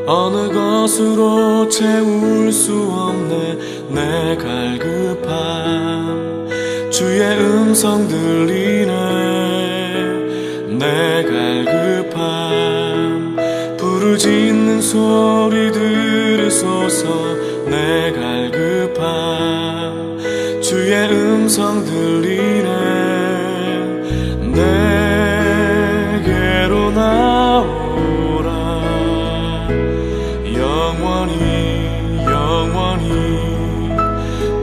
어느 것으로 채울 수 없네 내 갈급함. 주의 음성 들리네 내 갈급함. 부르짖는 소리 들으소서 내 갈급함. 주의 음성 들리네 내게로 나오라. 영원히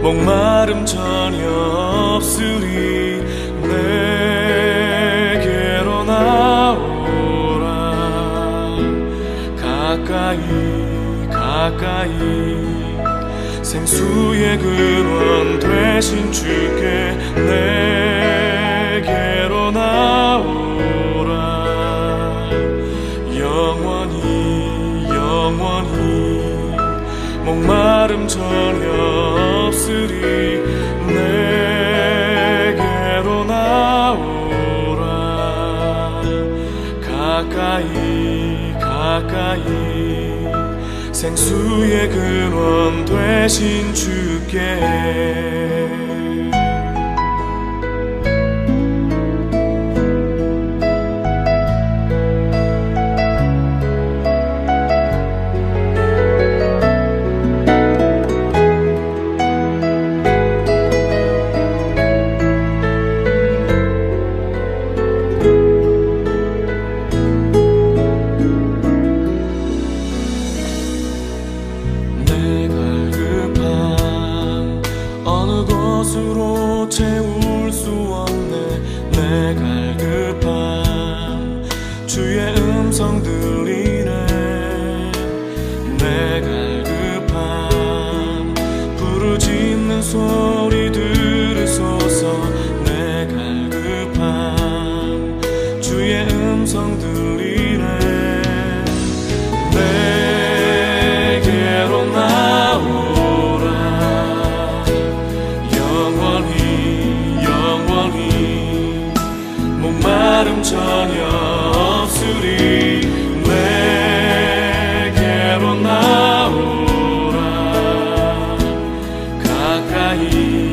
목마름 전혀 없으리. 내게로 나오라. 가까이 생수의 근원 되신 주께 내게로 나오라. 영원히 목마름 전혀 없으리. 내게로 나오라. 가까이 생수의 근원 되신 주께. 것으로 채울 수 없네 내 갈급함. 주의 음성 들리네 내 갈급함. 부르짖는 소리 들으소서 내 갈급함. 주의 음성 들리네 내게로 나오라. 목마름 전혀 없으리. 내게로 나오라. 가까이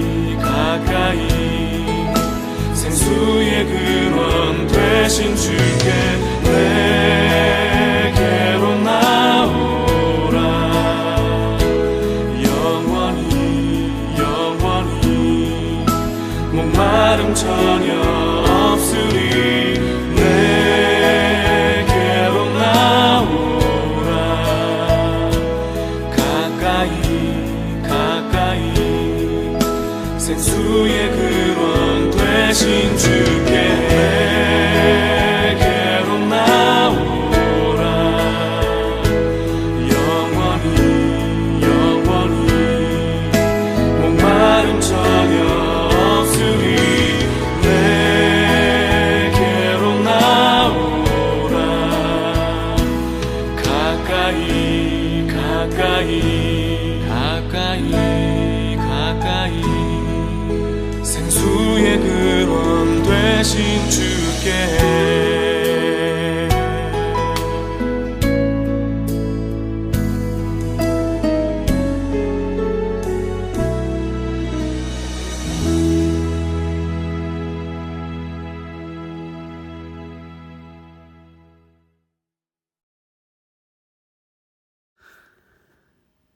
생수의 근원 되신 주께 내게로 나오라. 영원히 목마름 전혀 없으리. 내게로 나오라. 가까이 생수의 근원 되신 주께 내게로 나오라. 영원히 목마름 전혀 없으리. 가까이 생수의 근원 되신 주께.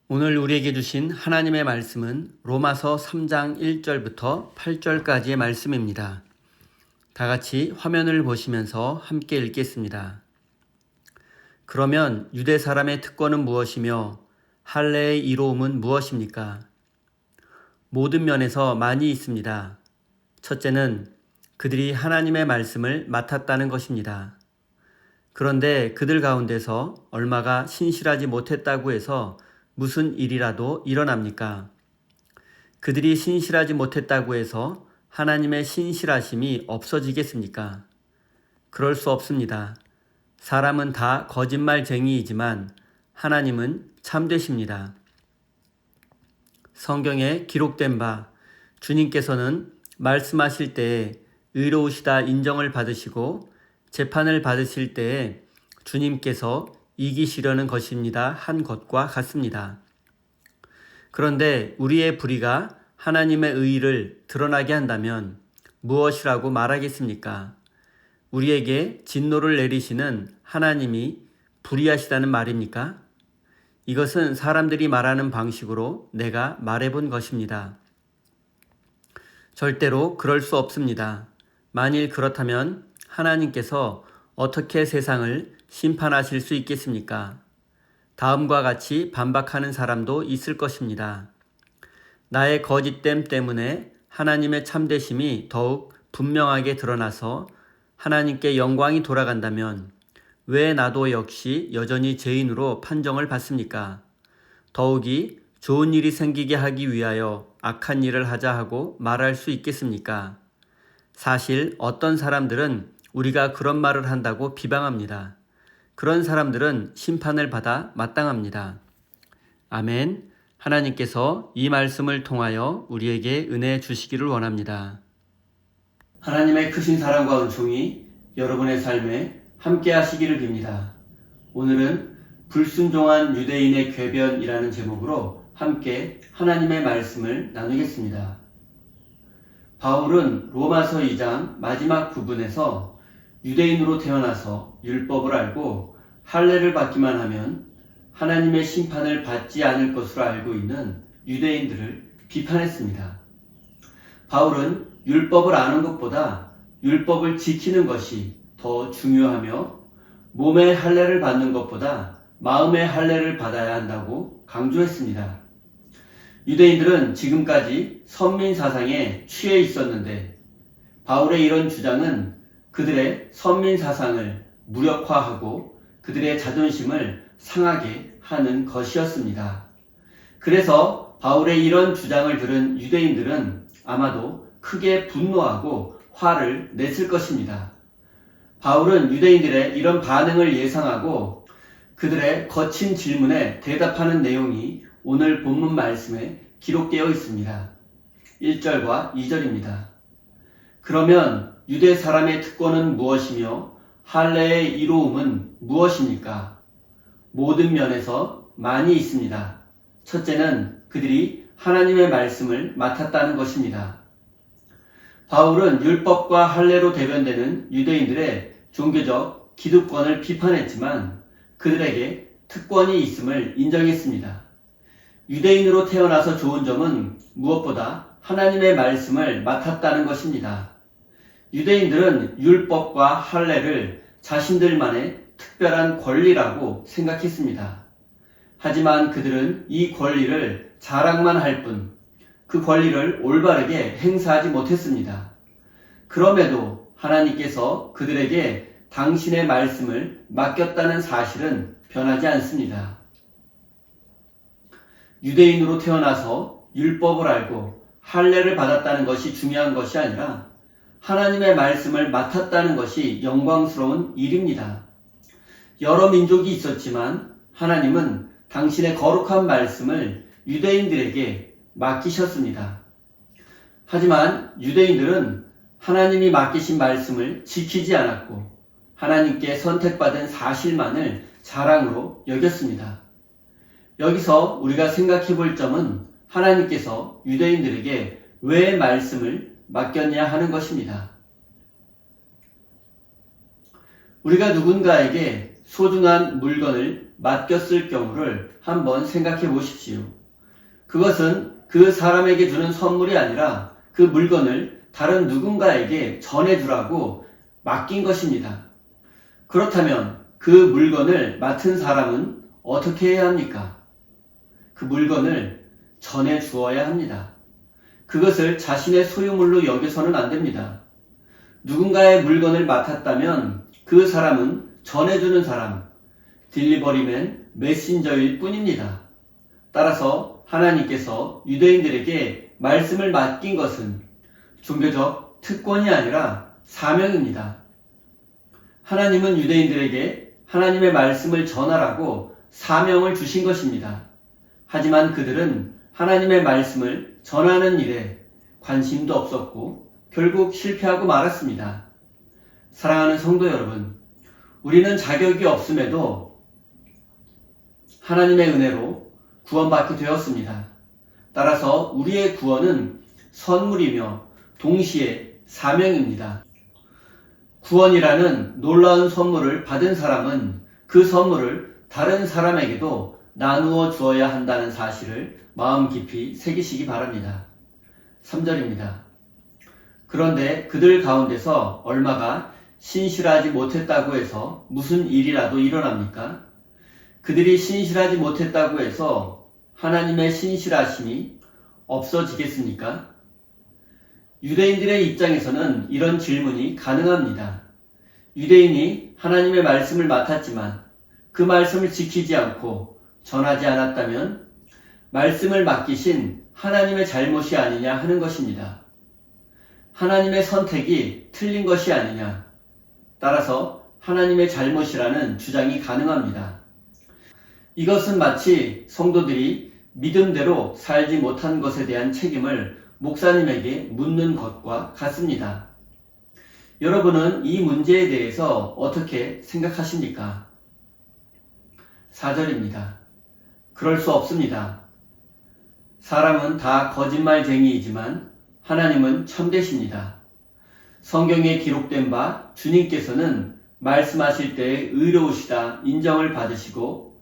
오늘 우리에게 주신 하나님의 말씀은 로마서 3장 1절부터 8절까지의 말씀입니다. 다 같이 화면을 보시면서 함께 읽겠습니다. 그러면 유대 사람의 특권은 무엇이며 할례의 이로움은 무엇입니까? 모든 면에서 많이 있습니다. 첫째는 그들이 하나님의 말씀을 맡았다는 것입니다. 그런데 그들 가운데서 얼마가 신실하지 못했다고 해서 무슨 일이라도 일어납니까? 그들이 신실하지 못했다고 해서 하나님의 신실하심이 없어지겠습니까? 그럴 수 없습니다. 사람은 다 거짓말쟁이이지만 하나님은 참되십니다. 성경에 기록된 바 주님께서는 말씀하실 때에 의로우시다 인정을 받으시고 재판을 받으실 때에 주님께서 이기시려는 것입니다 한 것과 같습니다. 그런데 우리의 불의가 하나님의 의의를 드러나게 한다면 무엇이라고 말하겠습니까? 우리에게 진노를 내리시는 하나님이 불의하시다는 말입니까? 이것은 사람들이 말하는 방식으로 내가 말해본 것입니다. 절대로 그럴 수 없습니다. 만일 그렇다면 하나님께서 어떻게 세상을 심판하실 수 있겠습니까? 다음과 같이 반박하는 사람도 있을 것입니다. 나의 거짓됨 때문에 하나님의 참되심이 더욱 분명하게 드러나서 하나님께 영광이 돌아간다면 왜 나도 역시 여전히 죄인으로 판정을 받습니까? 더욱이 좋은 일이 생기게 하기 위하여 악한 일을 하자 하고 말할 수 있겠습니까? 사실 어떤 사람들은 우리가 그런 말을 한다고 비방합니다. 그런 사람들은 심판을 받아 마땅합니다. 아멘. 하나님께서 이 말씀을 통하여 우리에게 은혜 주시기를 원합니다. 하나님의 크신 사랑과 은총이 여러분의 삶에 함께 하시기를 빕니다. 오늘은 불순종한 유대인의 궤변이라는 제목으로 함께 하나님의 말씀을 나누겠습니다. 바울은 로마서 2장 마지막 부분에서 유대인으로 태어나서 율법을 알고 할례를 받기만 하면 하나님의 심판을 받지 않을 것으로 알고 있는 유대인들을 비판했습니다. 바울은 율법을 아는 것보다 율법을 지키는 것이 더 중요하며 몸의 할례를 받는 것보다 마음의 할례를 받아야 한다고 강조했습니다. 유대인들은 지금까지 선민 사상에 취해 있었는데 바울의 이런 주장은 그들의 선민 사상을 무력화하고 그들의 자존심을 상하게 하는 것이었습니다. 그래서 바울의 이런 주장을 들은 유대인들은 아마도 크게 분노하고 화를 냈을 것입니다. 바울은 유대인들의 이런 반응을 예상하고 그들의 거친 질문에 대답하는 내용이 오늘 본문 말씀에 기록되어 있습니다. 1절과 2절입니다. 그러면 유대 사람의 특권은 무엇이며 할례의 이로움은 무엇입니까? 모든 면에서 많이 있습니다. 첫째는 그들이 하나님의 말씀을 맡았다는 것입니다. 바울은 율법과 할례로 대변되는 유대인들의 종교적 기득권을 비판했지만 그들에게 특권이 있음을 인정했습니다. 유대인으로 태어나서 좋은 점은 무엇보다 하나님의 말씀을 맡았다는 것입니다. 유대인들은 율법과 할례를 자신들만의 특별한 권리라고 생각했습니다. 하지만 그들은 이 권리를 자랑만 할 뿐 그 권리를 올바르게 행사하지 못했습니다. 그럼에도 하나님께서 그들에게 당신의 말씀을 맡겼다는 사실은 변하지 않습니다. 유대인으로 태어나서 율법을 알고 할례를 받았다는 것이 중요한 것이 아니라 하나님의 말씀을 맡았다는 것이 영광스러운 일입니다. 여러 민족이 있었지만 하나님은 당신의 거룩한 말씀을 유대인들에게 맡기셨습니다. 하지만 유대인들은 하나님이 맡기신 말씀을 지키지 않았고 하나님께 선택받은 사실만을 자랑으로 여겼습니다. 여기서 우리가 생각해 볼 점은 하나님께서 유대인들에게 왜 말씀을 맡겼냐 하는 것입니다. 우리가 누군가에게 소중한 물건을 맡겼을 경우를 한번 생각해 보십시오. 그것은 그 사람에게 주는 선물이 아니라 그 물건을 다른 누군가에게 전해주라고 맡긴 것입니다. 그렇다면 그 물건을 맡은 사람은 어떻게 해야 합니까? 그 물건을 전해주어야 합니다. 그것을 자신의 소유물로 여겨서는 안 됩니다. 누군가의 물건을 맡았다면 그 사람은 전해주는 사람, 딜리버리맨, 메신저일 뿐입니다. 따라서 하나님께서 유대인들에게 말씀을 맡긴 것은 종교적 특권이 아니라 사명입니다. 하나님은 유대인들에게 하나님의 말씀을 전하라고 사명을 주신 것입니다. 하지만 그들은 하나님의 말씀을 전하는 일에 관심도 없었고 결국 실패하고 말았습니다. 사랑하는 성도 여러분, 우리는 자격이 없음에도 하나님의 은혜로 구원받게 되었습니다. 따라서 우리의 구원은 선물이며 동시에 사명입니다. 구원이라는 놀라운 선물을 받은 사람은 그 선물을 다른 사람에게도 나누어 주어야 한다는 사실을 마음 깊이 새기시기 바랍니다. 3절입니다. 그런데 그들 가운데서 얼마가 신실하지 못했다고 해서 무슨 일이라도 일어납니까? 그들이 신실하지 못했다고 해서 하나님의 신실하심이 없어지겠습니까? 유대인들의 입장에서는 이런 질문이 가능합니다. 유대인이 하나님의 말씀을 맡았지만 그 말씀을 지키지 않고 전하지 않았다면 말씀을 맡기신 하나님의 잘못이 아니냐 하는 것입니다. 하나님의 선택이 틀린 것이 아니냐. 따라서 하나님의 잘못이라는 주장이 가능합니다. 이것은 마치 성도들이 믿음대로 살지 못한 것에 대한 책임을 목사님에게 묻는 것과 같습니다. 여러분은 이 문제에 대해서 어떻게 생각하십니까? 4절입니다. 그럴 수 없습니다. 사람은 다 거짓말쟁이이지만 하나님은 참되십니다. 성경에 기록된 바 주님께서는 말씀하실 때에 의로우시다 인정을 받으시고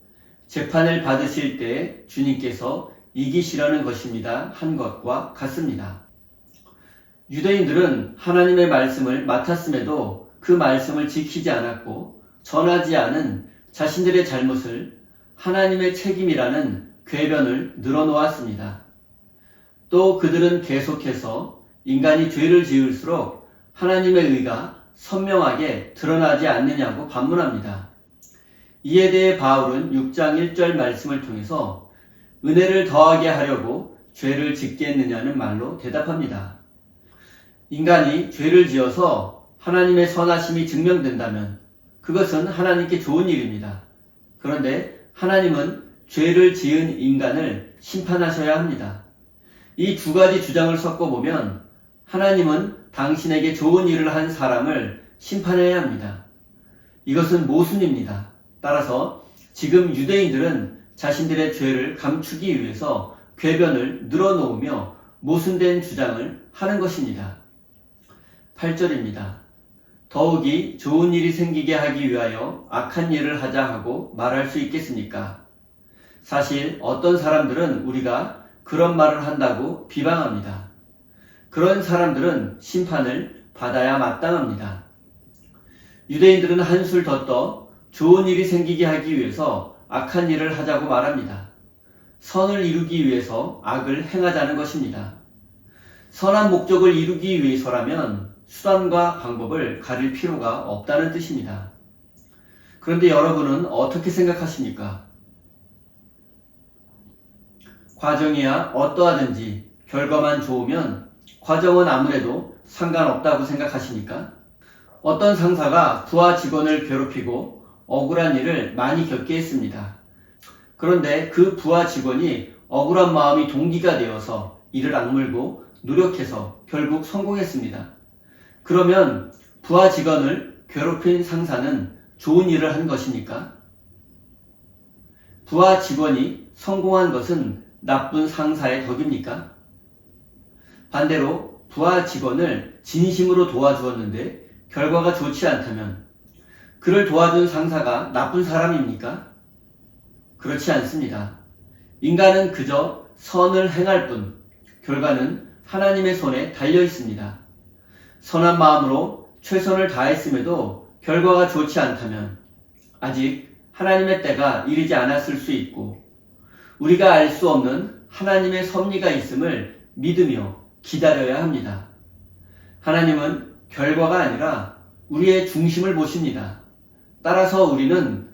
재판을 받으실 때에 주님께서 이기시려는 것입니다 한 것과 같습니다. 유대인들은 하나님의 말씀을 맡았음에도 그 말씀을 지키지 않았고 전하지 않은 자신들의 잘못을 하나님의 책임이라는 궤변을 늘어놓았습니다. 또 그들은 계속해서 인간이 죄를 지을수록 하나님의 의가 선명하게 드러나지 않느냐고 반문합니다. 이에 대해 바울은 6장 1절 말씀을 통해서 은혜를 더하게 하려고 죄를 짓게 했느냐는 말로 대답합니다. 인간이 죄를 지어서 하나님의 선하심이 증명된다면 그것은 하나님께 좋은 일입니다. 그런데 하나님은 죄를 지은 인간을 심판하셔야 합니다. 이 두 가지 주장을 섞어보면 하나님은 당신에게 좋은 일을 한 사람을 심판해야 합니다. 이것은 모순입니다. 따라서 지금 유대인들은 자신들의 죄를 감추기 위해서 궤변을 늘어놓으며 모순된 주장을 하는 것입니다. 8절입니다. 더욱이 좋은 일이 생기게 하기 위하여 악한 일을 하자 하고 말할 수 있겠습니까? 사실 어떤 사람들은 우리가 그런 말을 한다고 비방합니다. 그런 사람들은 심판을 받아야 마땅합니다. 유대인들은 한술 더 떠 좋은 일이 생기게 하기 위해서 악한 일을 하자고 말합니다. 선을 이루기 위해서 악을 행하자는 것입니다. 선한 목적을 이루기 위해서라면 수단과 방법을 가릴 필요가 없다는 뜻입니다. 그런데 여러분은 어떻게 생각하십니까? 과정이야 어떠하든지 결과만 좋으면 과정은 아무래도 상관없다고 생각하십니까? 어떤 상사가 부하 직원을 괴롭히고 억울한 일을 많이 겪게 했습니다. 그런데 그 부하 직원이 억울한 마음이 동기가 되어서 이를 악물고 노력해서 결국 성공했습니다. 그러면 부하 직원을 괴롭힌 상사는 좋은 일을 한 것입니까? 부하 직원이 성공한 것은 나쁜 상사의 덕입니까? 반대로 부하 직원을 진심으로 도와주었는데 결과가 좋지 않다면 그를 도와준 상사가 나쁜 사람입니까? 그렇지 않습니다. 인간은 그저 선을 행할 뿐 결과는 하나님의 손에 달려 있습니다. 선한 마음으로 최선을 다했음에도 결과가 좋지 않다면 아직 하나님의 때가 이르지 않았을 수 있고 우리가 알 수 없는 하나님의 섭리가 있음을 믿으며 기다려야 합니다. 하나님은 결과가 아니라 우리의 중심을 보십니다. 따라서 우리는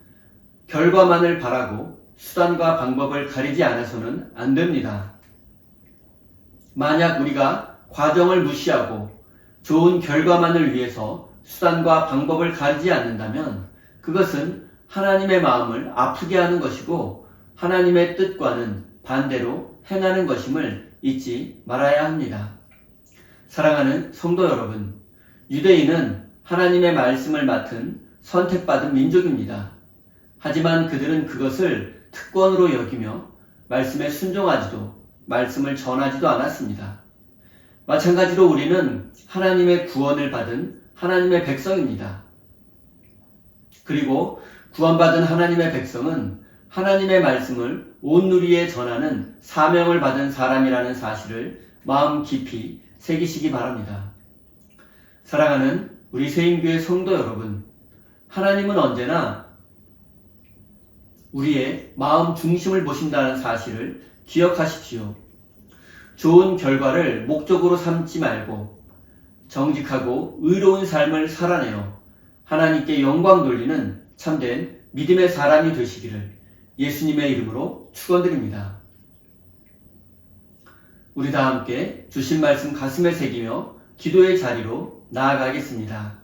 결과만을 바라고 수단과 방법을 가리지 않아서는 안 됩니다. 만약 우리가 과정을 무시하고 좋은 결과만을 위해서 수단과 방법을 가리지 않는다면 그것은 하나님의 마음을 아프게 하는 것이고 하나님의 뜻과는 반대로 행하는 것임을 잊지 말아야 합니다. 사랑하는 성도 여러분, 유대인은 하나님의 말씀을 맡은 선택받은 민족입니다. 하지만 그들은 그것을 특권으로 여기며 말씀에 순종하지도 말씀을 전하지도 않았습니다. 마찬가지로 우리는 하나님의 구원을 받은 하나님의 백성입니다. 그리고 구원받은 하나님의 백성은 하나님의 말씀을 온 누리에 전하는 사명을 받은 사람이라는 사실을 마음 깊이 새기시기 바랍니다. 사랑하는 우리 세임교회 성도 여러분, 하나님은 언제나 우리의 마음 중심을 보신다는 사실을 기억하십시오. 좋은 결과를 목적으로 삼지 말고 정직하고 의로운 삶을 살아내어 하나님께 영광 돌리는 참된 믿음의 사람이 되시기를 예수님의 이름으로 축원드립니다. 우리 다 함께 주신 말씀 가슴에 새기며 기도의 자리로 나아가겠습니다.